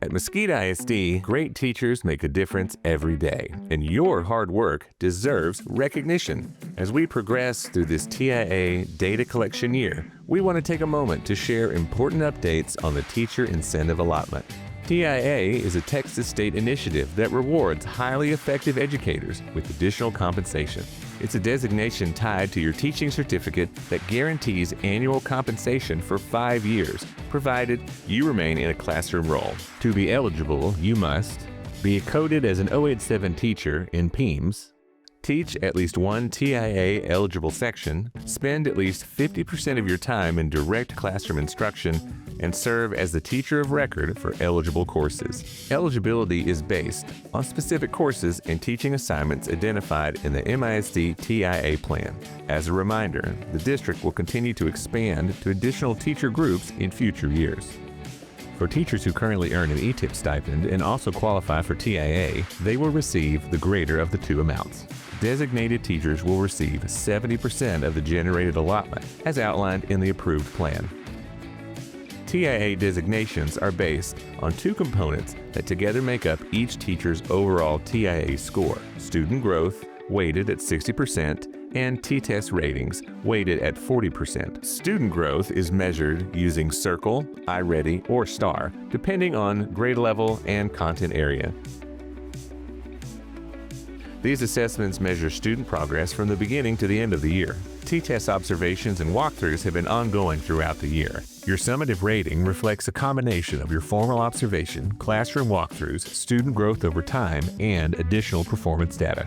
At Mesquite ISD, great teachers make a difference every day, and your hard work deserves recognition. As we progress through this TIA data collection year, we want to take a moment to share important updates on the teacher incentive allotment. TIA is a Texas state initiative that rewards highly effective educators with additional compensation. It's a designation tied to your teaching certificate that guarantees annual compensation for 5 years, provided you remain in a classroom role. To be eligible, you must be coded as an 087 teacher in PEAMS, teach at least one TIA-eligible section, spend at least 50% of your time in direct classroom instruction, and serve as the teacher of record for eligible courses. Eligibility is based on specific courses and teaching assignments identified in the MISD TIA plan. As a reminder, the district will continue to expand to additional teacher groups in future years. For teachers who currently earn an ETIP stipend and also qualify for TIA, they will receive the greater of the two amounts. Designated teachers will receive 70% of the generated allotment, as outlined in the approved plan. TIA designations are based on two components that together make up each teacher's overall TIA score: student growth, weighted at 60%, and T-test ratings, weighted at 40%. Student growth is measured using Circle, iReady, or STAR, depending on grade level and content area. These assessments measure student progress from the beginning to the end of the year. T-test observations and walkthroughs have been ongoing throughout the year. Your summative rating reflects a combination of your formal observation, classroom walkthroughs, student growth over time, and additional performance data.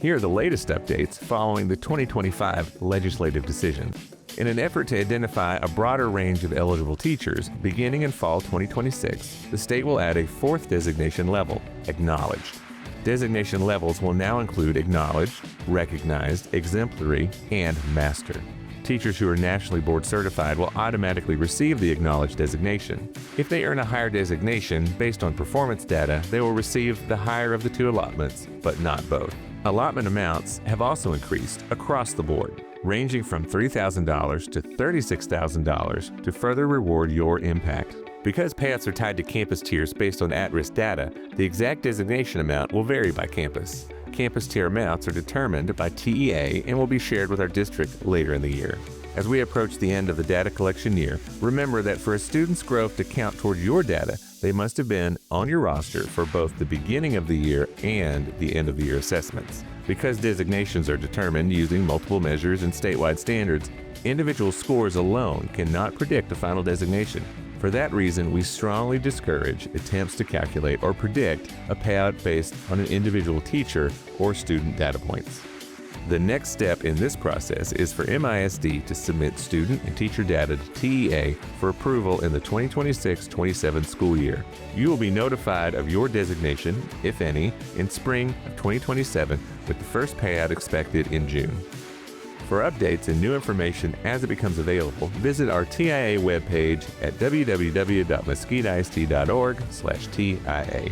Here are the latest updates following the 2025 legislative decision. In an effort to identify a broader range of eligible teachers, beginning in fall 2026, the state will add a fourth designation level, Acknowledged. Designation levels will now include Acknowledged, Recognized, Exemplary, and Master. Teachers who are nationally board certified will automatically receive the Acknowledged designation. If they earn a higher designation based on performance data, they will receive the higher of the two allotments, but not both. Allotment amounts have also increased across the board, ranging from $3,000 to $36,000 to further reward your impact. Because payouts are tied to campus tiers based on at-risk data, the exact designation amount will vary by campus. Campus tier amounts are determined by TEA and will be shared with our district later in the year. As we approach the end of the data collection year, remember that for a student's growth to count toward your data, they must have been on your roster for both the beginning of the year and the end of the year assessments. Because designations are determined using multiple measures and statewide standards, individual scores alone cannot predict a final designation. For that reason, we strongly discourage attempts to calculate or predict a payout based on an individual teacher or student data points. The next step in this process is for MISD to submit student and teacher data to TEA for approval in the 2026-27 school year. You will be notified of your designation, if any, in spring of 2027, with the first payout expected in June. For updates and new information as it becomes available, visit our TIA webpage at www.mesquiteist.org/TIA.